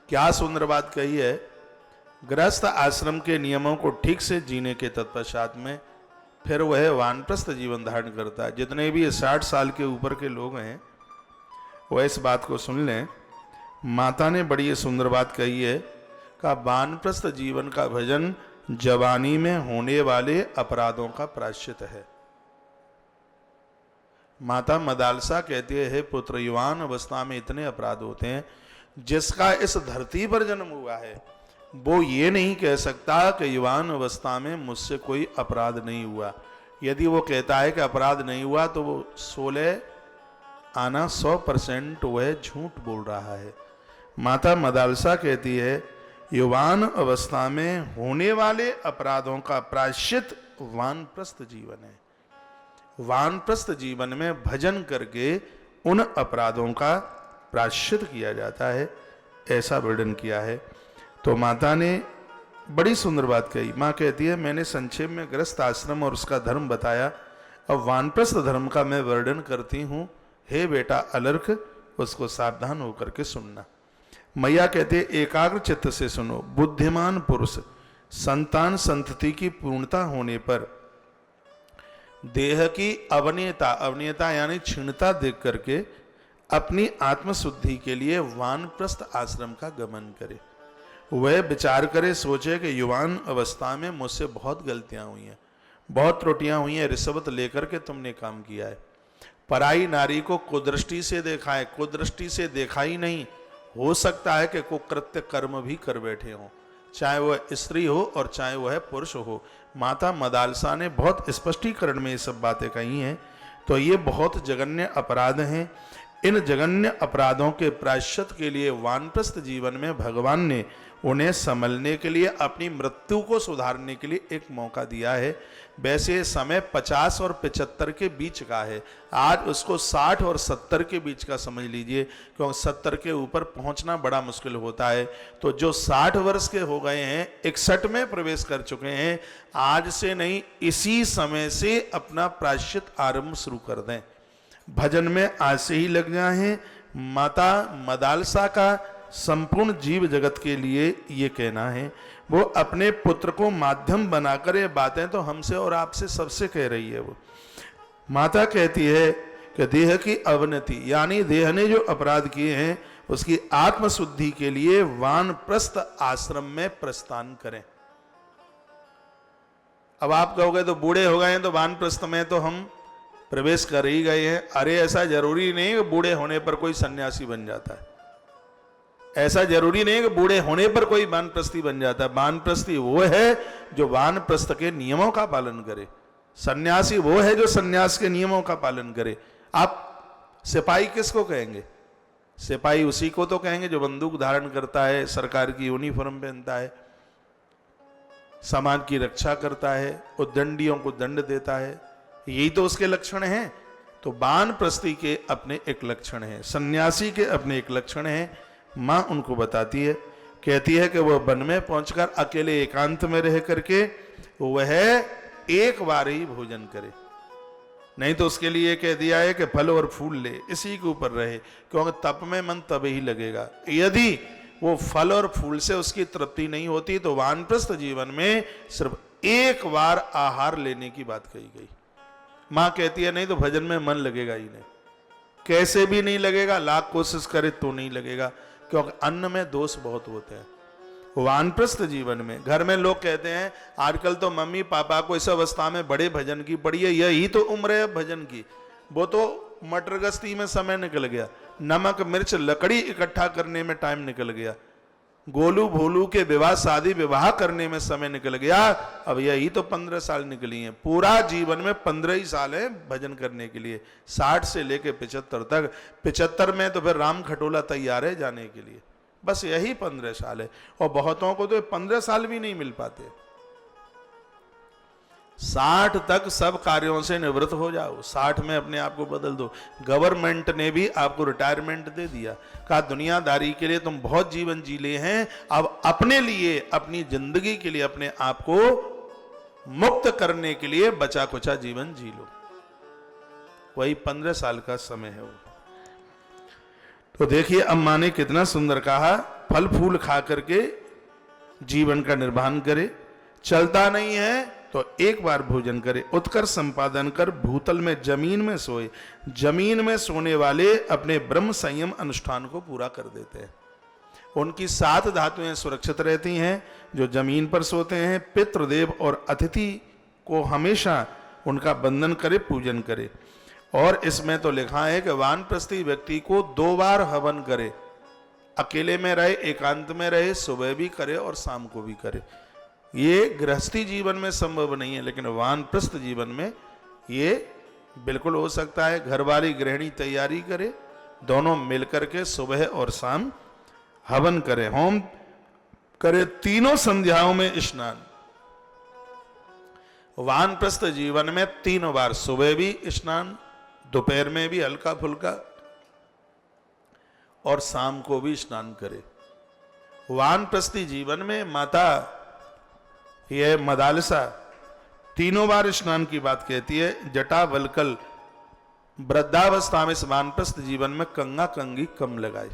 क्या सुंदर बात कही है। गृहस्थ आश्रम के नियमों को ठीक से जीने के तत्पश्चात में फिर वह वानप्रस्थ जीवन धारण करता है। जितने भी 60 साल के ऊपर के लोग हैं वह इस बात को सुन लें। माता ने बड़ी सुंदर बात कही है का वानप्रस्थ जीवन का भजन जवानी में होने वाले अपराधों का प्रायश्चित है। माता मदालसा कहती है, पुत्र युवान अवस्था में इतने अपराध होते हैं, जिसका इस धरती पर जन्म हुआ है वो ये नहीं कह सकता कि युवान अवस्था में मुझसे कोई अपराध नहीं हुआ। यदि वो कहता है कि अपराध नहीं हुआ तो वो 16 आना 100% वह झूठ बोल रहा है। माता मदालसा कहती है, युवान अवस्था में होने वाले अपराधों का प्रायश्चित वानप्रस्थ जीवन है। वानप्रस्थ जीवन में भजन करके उन अपराधों का प्रायश्चित किया जाता है, ऐसा वर्णन किया है। तो माता ने बड़ी सुंदर बात कही। माँ कहती है, मैंने संक्षेप में गृहस्थ आश्रम और उसका धर्म बताया, अब वानप्रस्थ धर्म का मैं वर्णन करती हूँ। हे बेटा अलर्क, उसको सावधान होकर के सुनना। मैया कहते, एकाग्र चित्त से सुनो। बुद्धिमान पुरुष संतान संतति की पूर्णता होने पर देह की अवनीयता यानी क्षीणता देख करके अपनी आत्मशुद्धि के लिए वानप्रस्थ आश्रम का गमन करे। वह विचार करे, सोचे कि युवान अवस्था में मुझसे बहुत गलतियां हुई हैं, बहुत त्रुटियां हुई हैं, रिश्वत लेकर के तुमने काम किया है, पराई नारी को कुदृष्टि से देखा है, कुदृष्टि से देखा ही नहीं, हो सकता है कि कुकृत्य कर्म भी कर बैठे हों, चाहे वह स्त्री हो और चाहे वह पुरुष हो। माता मदालसा ने बहुत स्पष्टीकरण में ये सब बातें कही हैं। तो ये बहुत जघन्य अपराध हैं। इन जघन्य अपराधों के प्रायश्चित के लिए वानप्रस्थ जीवन में भगवान ने उन्हें संभलने के लिए, अपनी मृत्यु को सुधारने के लिए एक मौका दिया है। वैसे समय 50 और 75 के बीच का है, आज उसको 60 और 70 के बीच का समझ लीजिए, क्योंकि 70 के ऊपर पहुंचना बड़ा मुश्किल होता है। तो जो 60 वर्ष के हो गए हैं, 61 में प्रवेश कर चुके हैं, आज से नहीं इसी समय से अपना प्रायश्चित आरंभ शुरू कर दें, भजन में आज से ही लग जाएं। माता मदालसा का संपूर्ण जीव जगत के लिए ये कहना है, वो अपने पुत्र को माध्यम बनाकर ये बातें तो हमसे और आपसे सबसे कह रही है। वो माता कहती है कि देह की अवनति यानी देह ने जो अपराध किए हैं उसकी आत्मशुद्धि के लिए वानप्रस्थ आश्रम में प्रस्थान करें। अब आप कहोगे तो बूढ़े हो गए हैं तो वानप्रस्थ में तो हम प्रवेश कर ही गए हैं। अरे ऐसा जरूरी नहीं कि बूढ़े होने पर कोई सन्यासी बन जाता है, ऐसा जरूरी नहीं कि बूढ़े होने पर कोई वानप्रस्थी बन जाता है। वानप्रस्थी वो है जो वानप्रस्थ के नियमों का पालन करे, सन्यासी वो है जो सन्यास के नियमों का पालन करे। आप सिपाही किसको कहेंगे? सिपाही उसी को तो कहेंगे जो बंदूक धारण करता है, सरकार की यूनिफॉर्म पहनता है, समाज की रक्षा करता है, उद्दंडियों को दंड देता है, यही तो उसके लक्षण हैं। तो वानप्रस्थी के अपने एक लक्षण है, सन्यासी के अपने एक लक्षण है। माँ उनको बताती है, कहती है कि वह वन में पहुंचकर अकेले एकांत में रह करके वह एक बार ही भोजन करे, नहीं तो उसके लिए कह दिया है कि फल और फूल ले, इसी के ऊपर रहे, क्योंकि तप में मन तब ही लगेगा। यदि वो फल और फूल से उसकी तृप्ति नहीं होती तो वानप्रस्थ जीवन में सिर्फ एक बार आहार लेने की बात कही गई। माँ कहती है नहीं तो भजन में मन लगेगा ही नहीं, कैसे भी नहीं लगेगा, लाख कोशिश करे तो नहीं लगेगा, क्योंकि अन्न में दोष बहुत होते हैं। वानप्रस्थ जीवन में घर में लोग कहते हैं आजकल तो मम्मी पापा को इस अवस्था में बड़े भजन की पड़ी है, यही तो उम्र है भजन की। वो तो मटर गश्ती में समय निकल गया, नमक मिर्च लकड़ी इकट्ठा करने में टाइम निकल गया, गोलू भोलू के विवाह शादी विवाह करने में समय निकल गया। अब यही तो 15 साल निकली हैं, पूरा जीवन में 15 ही साल है भजन करने के लिए, 60 से लेके 75 तक। 75 में तो फिर राम खटोला तैयार है जाने के लिए, बस यही 15 साल है। और बहुतों को तो 15 साल भी नहीं मिल पाते। 60 तक सब कार्यों से निवृत्त हो जाओ, 60 में अपने आप को बदल दो। गवर्नमेंट ने भी आपको रिटायरमेंट दे दिया, कहा दुनियादारी के लिए तुम बहुत जीवन जी ले हैं, अब अपने लिए अपनी जिंदगी के लिए अपने आप को मुक्त करने के लिए बचा कुचा जीवन जी लो। वही 15 साल का समय है वो। तो देखिए अब माँ ने कितना सुंदर कहा फल फूल खा करके जीवन का निर्वहन करे, चलता नहीं है तो एक बार भोजन करे, उत्कर्ष संपादन कर भूतल में जमीन में सोए। जमीन में सोने वाले अपने ब्रह्म संयम अनुष्ठान को पूरा कर देते हैं। उनकी 7 धातुएं सुरक्षित रहती हैं जो जमीन पर सोते हैं। पितृदेव और अतिथि को हमेशा उनका वंदन करे, पूजन करे। और इसमें तो लिखा है कि वानप्रस्थी व्यक्ति को 2 बार हवन करे, अकेले में रहे, एकांत में रहे, सुबह भी करे और शाम को भी करे। ये गृहस्थी जीवन में संभव नहीं है, लेकिन वानप्रस्थ जीवन में ये बिल्कुल हो सकता है। घर वाली गृहिणी तैयारी करे, दोनों मिलकर के सुबह और शाम हवन करे, होम करे, तीनों संध्याओं में स्नान। वानप्रस्थ जीवन में 3 बार, सुबह भी स्नान, दोपहर में भी हल्का फुल्का और शाम को भी स्नान करे। वानप्रस्थी जीवन में माता यह मदालसा 3 बार स्नान की बात कहती है। जटा वलकल वृद्धावस्था में वानप्रस्थ जीवन में कंगा कंगी कम लगाए।